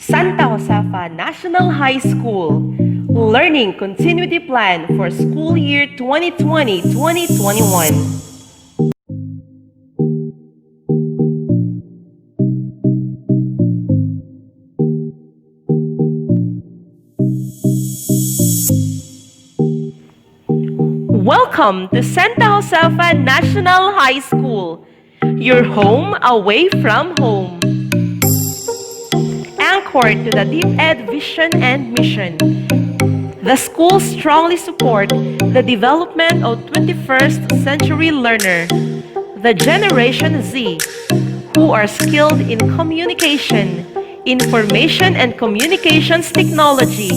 Santa Josefa National High School Learning Continuity Plan for School Year 2020-2021. Welcome to Santa Josefa National High School, your home away from home. Anchored to the DepEd vision and mission, the school strongly support the development of 21st century learner, the Generation Z, who are skilled in communication, information and communications technology,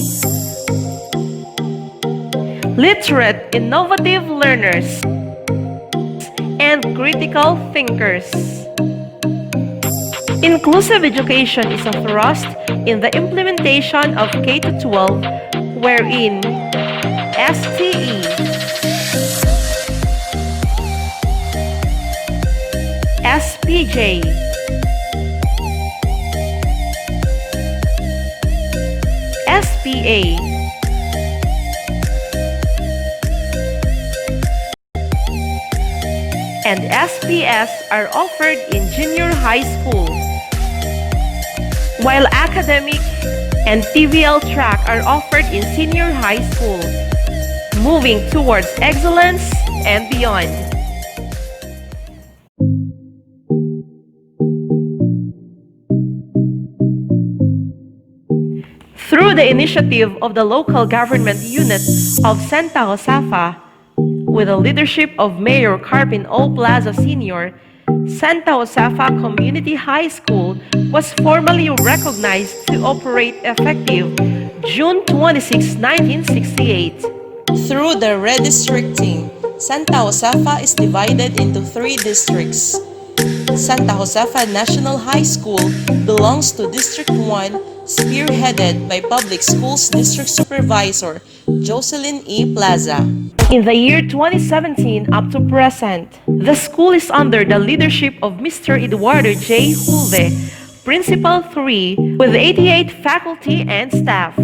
literate, innovative learners, and critical thinkers. Inclusive education is a thrust in the implementation of K-12, wherein STE, SPJ, SPA, and SPS are offered in junior high school, while academic and TVL track are offered in senior high school, moving towards excellence and beyond. Through the initiative of the local government unit of Santa Josefa, with the leadership of Mayor Carpin O. Plaza Sr., Santa Josefa Community High School was formally recognized to operate effective June 26, 1968. Through the redistricting, Santa Josefa is divided into 3 districts. Santa Josefa National High School belongs to District 1, spearheaded by Public Schools District Supervisor Jocelyn E. Plaza. In the year 2017 up to present, the school is under the leadership of Mr. Eduardo J. Hulve, Principal 3, with 88 faculty and staff.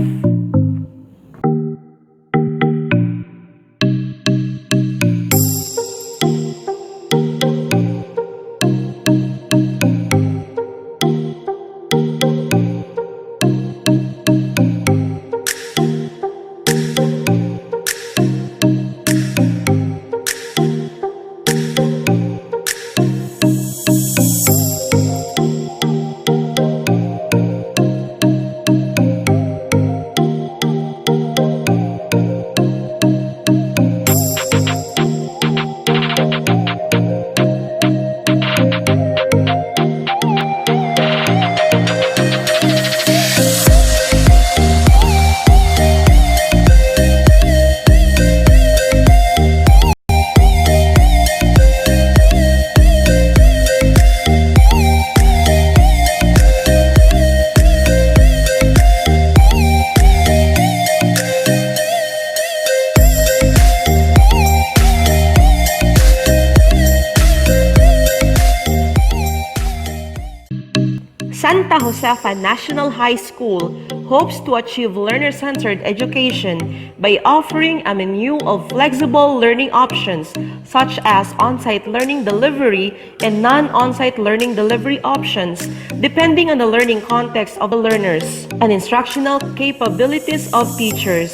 Santa Josefa National High School hopes to achieve learner-centered education by offering a menu of flexible learning options such as on-site learning delivery and non-on-site learning delivery options depending on the learning context of the learners and instructional capabilities of teachers.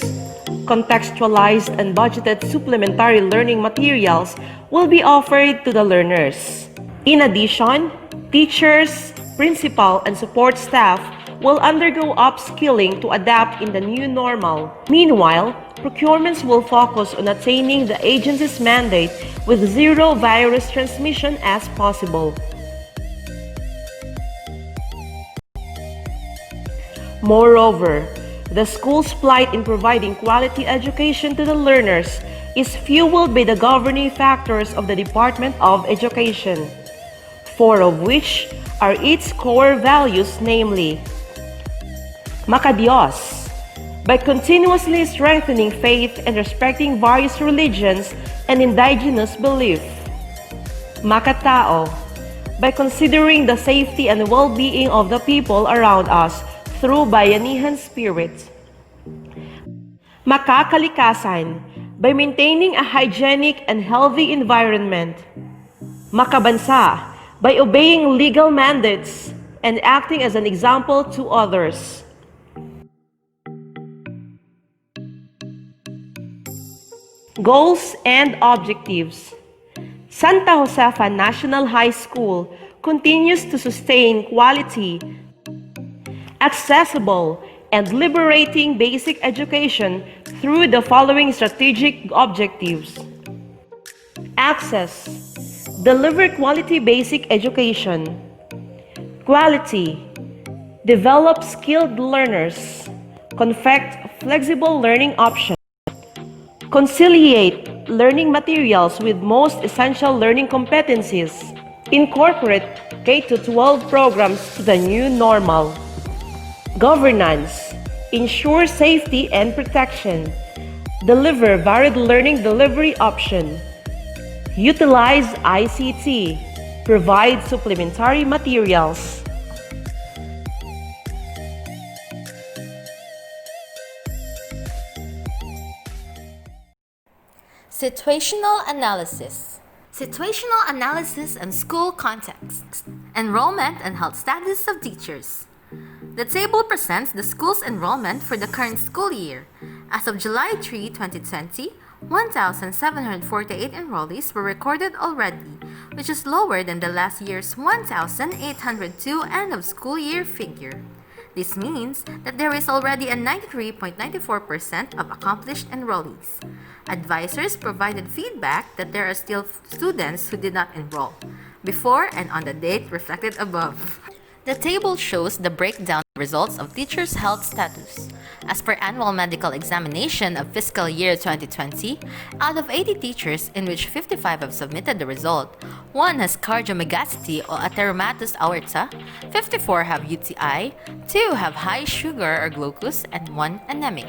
Contextualized and budgeted supplementary learning materials will be offered to the learners. In addition, teachers, principal, and support staff will undergo upskilling to adapt in the new normal. Meanwhile, procurements will focus on attaining the agency's mandate with zero virus transmission as possible. Moreover, the school's plight in providing quality education to the learners is fueled by the governing factors of the Department of Education, 4 of which are its core values, namely, Makadiyos, by continuously strengthening faith and respecting various religions and indigenous belief. Makatao, by considering the safety and well-being of the people around us through bayanihan spirit. Makakalikasan by maintaining a hygienic and healthy environment. Makabansa by obeying legal mandates and acting as an example to others. Goals and objectives. Santa Josefa National High School continues to sustain quality, accessible, and liberating basic education through the following strategic objectives. Access. Deliver quality basic education. Quality. Develop skilled learners. Confect flexible learning options. Conciliate learning materials with most essential learning competencies. Incorporate K-12 programs to the new normal. Governance. Ensure safety and protection. Deliver varied learning delivery option. Utilize ICT. Provide supplementary materials. Situational analysis. Situational analysis and school context. Enrollment and health status of teachers. The table presents the school's enrollment for the current school year. As of July 3, 2020, 1,748 enrollees were recorded already, which is lower than the last year's 1,802 end of school year figure. This means that there is already a 93.94% of accomplished enrollees. Advisors provided feedback that there are still students who did not enroll, before and on the date reflected above. The table shows the breakdown results of teachers' health status. As per annual medical examination of fiscal year 2020, out of 80 teachers in which 55 have submitted the result, 1 has cardiomyopathy or atherosclerosis aorta, 54 have UTI, 2 have high sugar or glucose, and 1 anemic.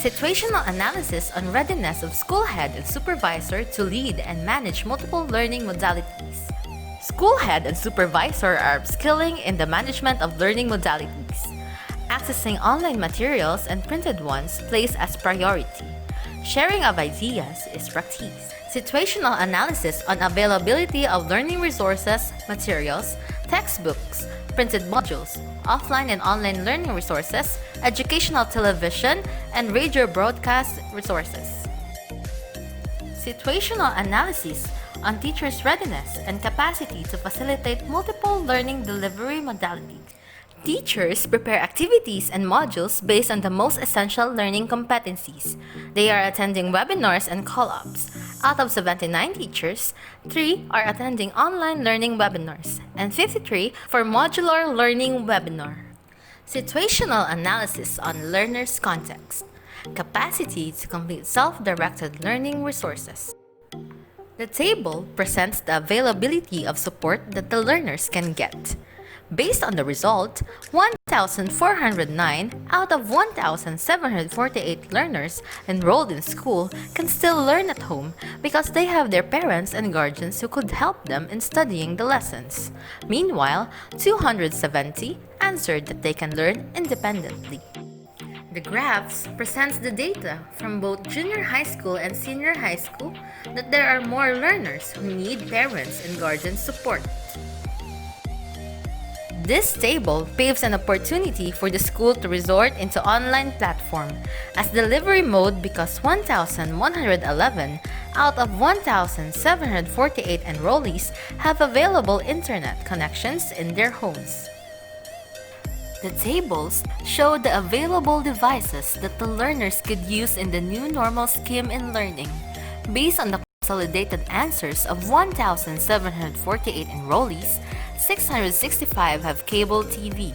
Situational analysis on readiness of school head and supervisor to lead and manage multiple learning modalities. School head and supervisor are upskilling in the management of learning modalities. Accessing online materials and printed ones placed as priority. Sharing of ideas is practiced. Situational analysis on availability of learning resources, materials, textbooks, printed modules, offline and online learning resources, educational television, and radio broadcast resources. Situational analysis on teachers' readiness and capacity to facilitate multiple learning delivery modalities. Teachers prepare activities and modules based on the most essential learning competencies. They are attending webinars and call-ups. Out of 79 teachers, 3 are attending online learning webinars, and 53 for modular learning webinar. Situational analysis on learners' context. Capacity to complete self-directed learning resources. The table presents the availability of support that the learners can get. Based on the result, 1,409 out of 1,748 learners enrolled in school can still learn at home because they have their parents and guardians who could help them in studying the lessons. Meanwhile, 270 answered that they can learn independently. The graphs presents the data from both junior high school and senior high school that there are more learners who need parents and guardian support. This table paves an opportunity for the school to resort into online platform as delivery mode because 1,111 out of 1,748 enrollees have available internet connections in their homes. The tables show the available devices that the learners could use in the new normal scheme in learning. Based on the consolidated answers of 1,748 enrollees, 665 have cable TV,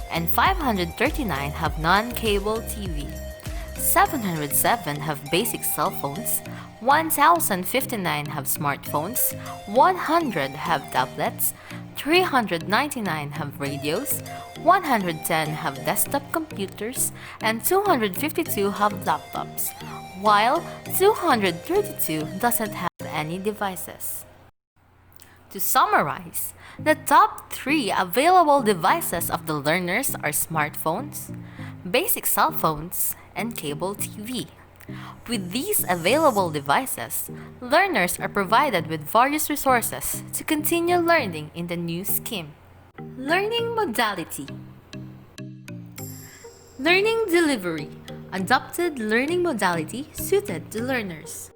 and 539 have non-cable TV. 707 have basic cell phones, 1,059 have smartphones, 100 have tablets, 399 have radios, 110 have desktop computers, and 252 have laptops, while 232 doesn't have any devices. To summarize, the top 3 available devices of the learners are smartphones, basic cell phones, and cable TV. With these available devices, learners are provided with various resources to continue learning in the new scheme. Learning modality. Learning delivery. Adopted learning modality suited to learners.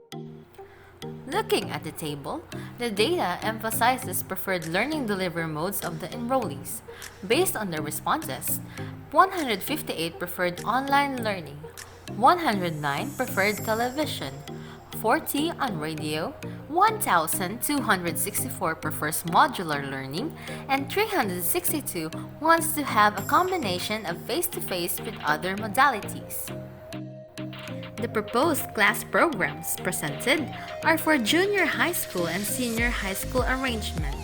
Looking at the table, the data emphasizes preferred learning delivery modes of the enrollees. Based on their responses, 158 preferred online learning, 109 preferred television, 40 on radio, 1,264 prefers modular learning, and 362 wants to have a combination of face-to-face with other modalities. The proposed class programs presented are for junior high school and senior high school arrangement.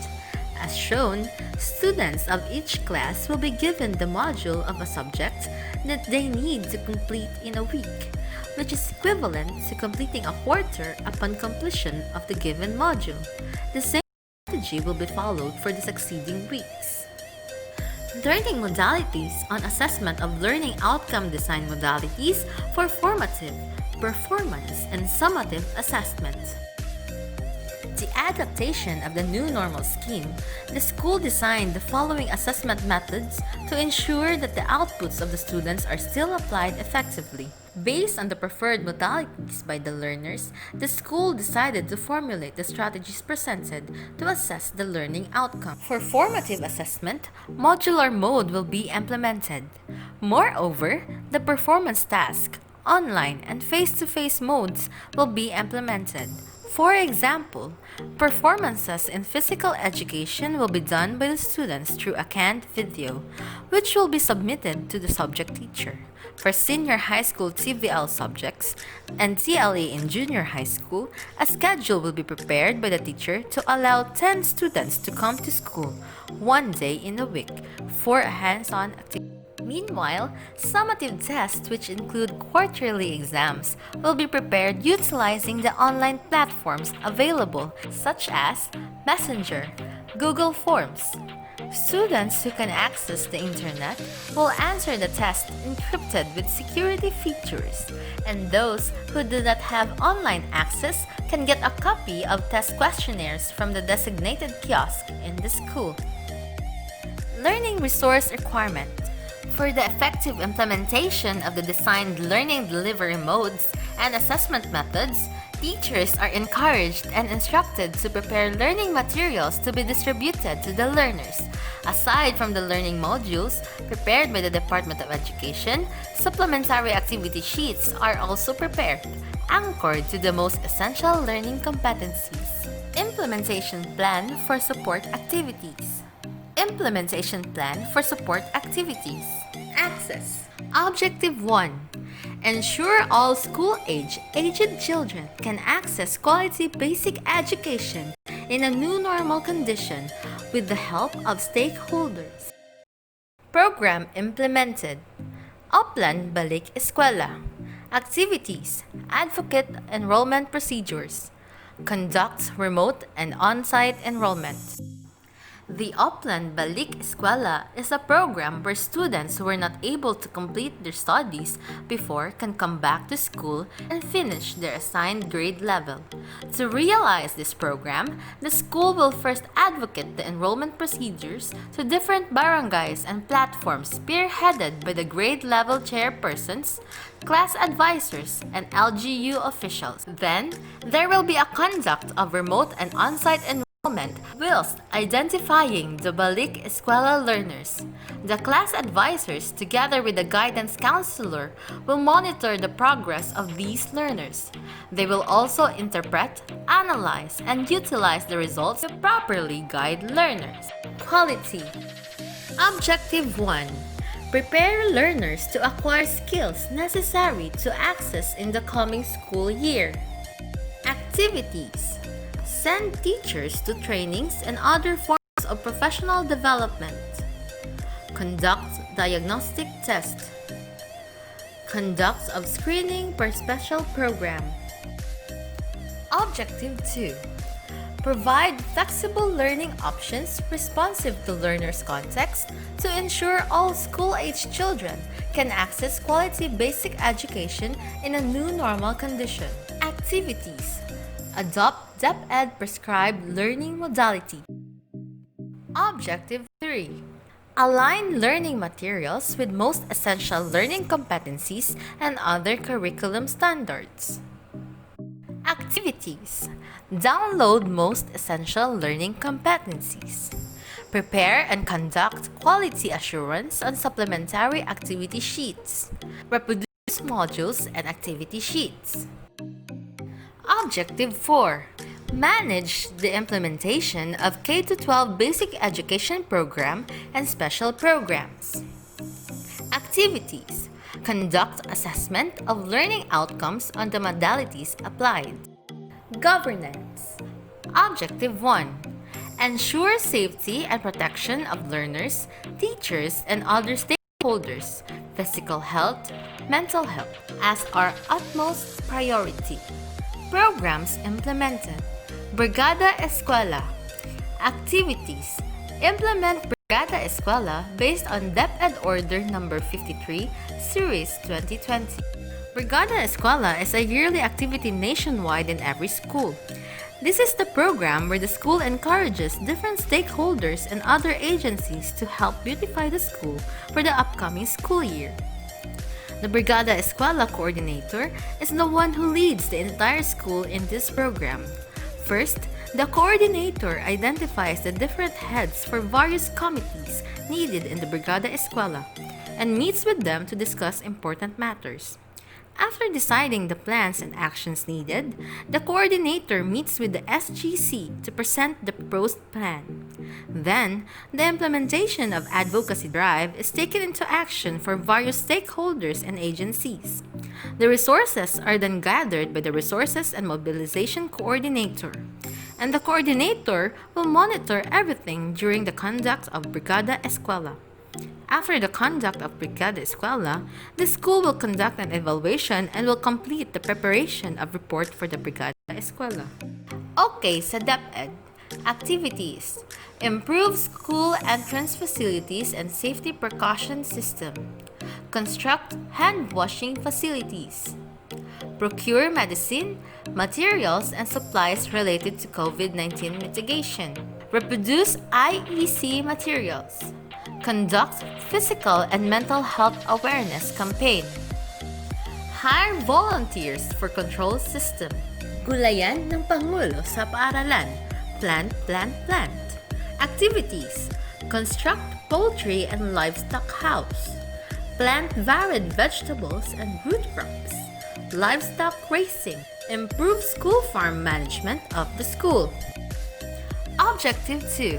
As shown, students of each class will be given the module of a subject that they need to complete in a week, which is equivalent to completing a quarter upon completion of the given module. The same strategy will be followed for the succeeding weeks. Learning modalities on assessment of learning outcome design modalities for formative, performance, and summative assessment. The adaptation of the new normal scheme, the school designed the following assessment methods to ensure that the outputs of the students are still applied effectively. Based on the preferred modalities by the learners, the school decided to formulate the strategies presented to assess the learning outcome. For formative assessment, modular mode will be implemented. Moreover, the performance task, online, and face-to-face modes will be implemented. For example, performances in physical education will be done by the students through a canned video, which will be submitted to the subject teacher. For senior high school TVL subjects and TLE in junior high school, a schedule will be prepared by the teacher to allow 10 students to come to school 1 day in a week for a hands-on activity. Meanwhile, summative tests, which include quarterly exams, will be prepared utilizing the online platforms available, such as Messenger, Google Forms. Students who can access the internet will answer the test encrypted with security features, and those who do not have online access can get a copy of test questionnaires from the designated kiosk in the school. Learning resource requirement. For the effective implementation of the designed learning delivery modes and assessment methods, teachers are encouraged and instructed to prepare learning materials to be distributed to the learners. Aside from the learning modules prepared by the Department of Education, supplementary activity sheets are also prepared, anchored to the most essential learning competencies. Implementation plan for support activities. Implementation plan for support activities. Access. Objective 1. Ensure all school-aged children can access quality basic education in a new normal condition with the help of stakeholders. Program implemented. Upland Balik Eskwela. Activities. Advocate enrollment procedures. Conduct remote and on-site enrollment. The Upland Balik Eskwela is a program where students who were not able to complete their studies before can come back to school and finish their assigned grade level. To realize this program, the school will first advocate the enrollment procedures to different barangays and platforms spearheaded by the grade level chairpersons, class advisors, and LGU officials. Then, there will be a conduct of remote and on-site enrollment whilst identifying the Balik Eskwela learners. The class advisors, together with the guidance counselor, will monitor the progress of these learners. They will also interpret, analyze, and utilize the results to properly guide learners. Quality. Objective 1. Prepare learners to acquire skills necessary to access in the coming school year. Activities. Send teachers to trainings and other forms of professional development. Conduct diagnostic test. Conduct of screening per special program. Objective 2. Provide flexible learning options responsive to learners' context to ensure all school-age children can access quality basic education in a new normal condition. Activities. Adopt DepEd prescribed learning modality. Objective 3. Align learning materials with most essential learning competencies and other curriculum standards. Activities. Download most essential learning competencies. Prepare and conduct quality assurance on supplementary activity sheets. Reproduce modules and activity sheets. Objective 4. Manage the implementation of K-12 basic education program and special programs. Activities. Conduct assessment of learning outcomes on the modalities applied. Governance. Objective 1. Ensure safety and protection of learners, teachers, and other stakeholders, physical health, mental health, as our utmost priority. Programs implemented. Brigada Eskwela. Activities. Implement Brigada Eskwela based on DepEd Order No. 53, Series 2020. Brigada Eskwela is a yearly activity nationwide in every school. This is the program where the school encourages different stakeholders and other agencies to help beautify the school for the upcoming school year. The Brigada Eskwela coordinator is the one who leads the entire school in this program. First, the coordinator identifies the different heads for various committees needed in the Brigada Eskwela and meets with them to discuss important matters. After deciding the plans and actions needed, the coordinator meets with the SGC to present the proposed plan. Then, the implementation of advocacy drive is taken into action for various stakeholders and agencies. The resources are then gathered by the Resources and Mobilization Coordinator, and the coordinator will monitor everything during the conduct of Brigada Eskwela. After the conduct of Brigada Eskwela, the school will conduct an evaluation and will complete the preparation of report for the Brigada Eskwela. Okay, sa DepEd. Activities. Improve school entrance facilities and safety precaution system. Construct hand washing facilities. Procure medicine, materials, and supplies related to COVID-19 mitigation. Reproduce IEC materials. Conduct physical and mental health awareness campaign. Hire volunteers for control system. Gulayan ng Pangulo sa paaralan. Plant, plant, plant. Activities. Construct poultry and livestock house. Plant varied vegetables and root crops. Livestock raising. Improve school farm management of the school. Objective 2.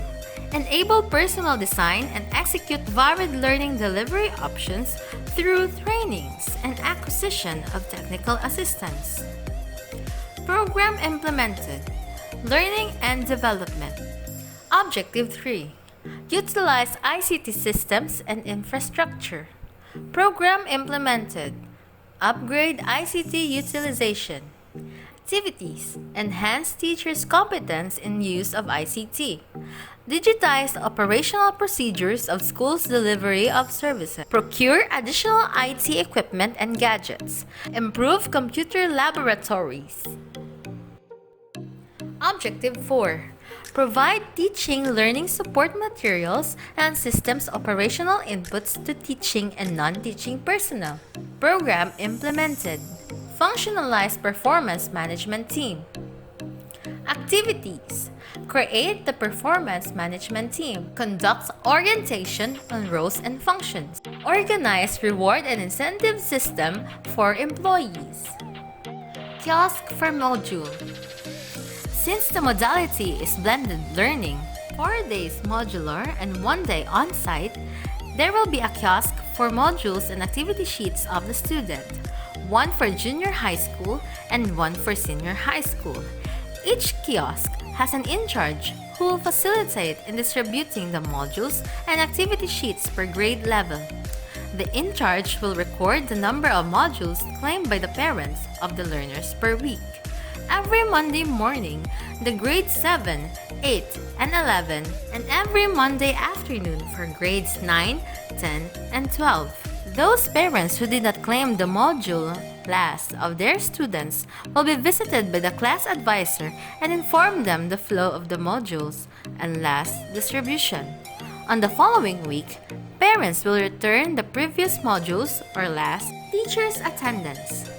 Enable personal design and execute varied learning delivery options through trainings and acquisition of technical assistance. Program implemented. Learning and development. Objective 3. Utilize ICT systems and infrastructure. Program implemented. Upgrade ICT utilization. Activities. Enhance teachers' competence in use of ICT. Digitize operational procedures of schools' delivery of services. Procure additional IT equipment and gadgets. Improve computer laboratories. Objective 4. Provide teaching learning support materials and systems operational inputs to teaching and non-teaching personnel. Program implemented. Functionalize performance management team. Activities. Create the performance management team. Conduct orientation on roles and functions. Organize reward and incentive system for employees. Kiosk for module. Since the modality is blended learning, 4 days modular and 1 day on-site, there will be a kiosk for modules and activity sheets of the student, one for junior high school and one for senior high school. Each kiosk has an in-charge who will facilitate in distributing the modules and activity sheets per grade level. The in-charge will record the number of modules claimed by the parents of the learners per week. every Monday morning, the grades 7, 8, and 11, and every Monday afternoon for grades 9, 10, and 12. Those parents who did not claim the module last of their students will be visited by the class advisor and inform them the flow of the modules and last distribution. On the following week, parents will return the previous modules or last teacher's attendance.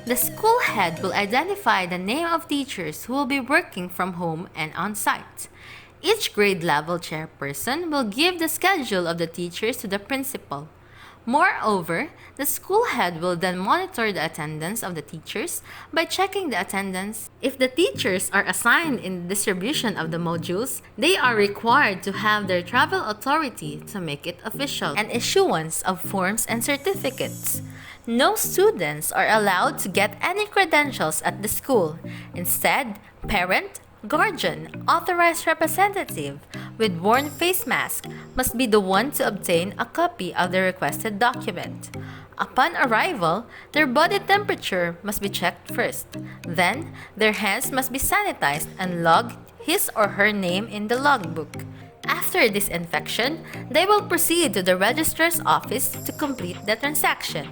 The school head will identify the name of teachers who will be working from home and on site. Each grade level chairperson will give the schedule of the teachers to the principal. Moreover, the school head will then monitor the attendance of the teachers by checking the attendance. If the teachers are assigned in the distribution of the modules, they are required to have their travel authority to make it official and issuance of forms and certificates. No students are allowed to get any credentials at the school. Instead, parent, guardian, authorized representative with worn face mask must be the one to obtain a copy of the requested document. Upon arrival, their body temperature must be checked first. Then, their hands must be sanitized and log his or her name in the logbook. After disinfection, they will proceed to the registrar's office to complete the transaction.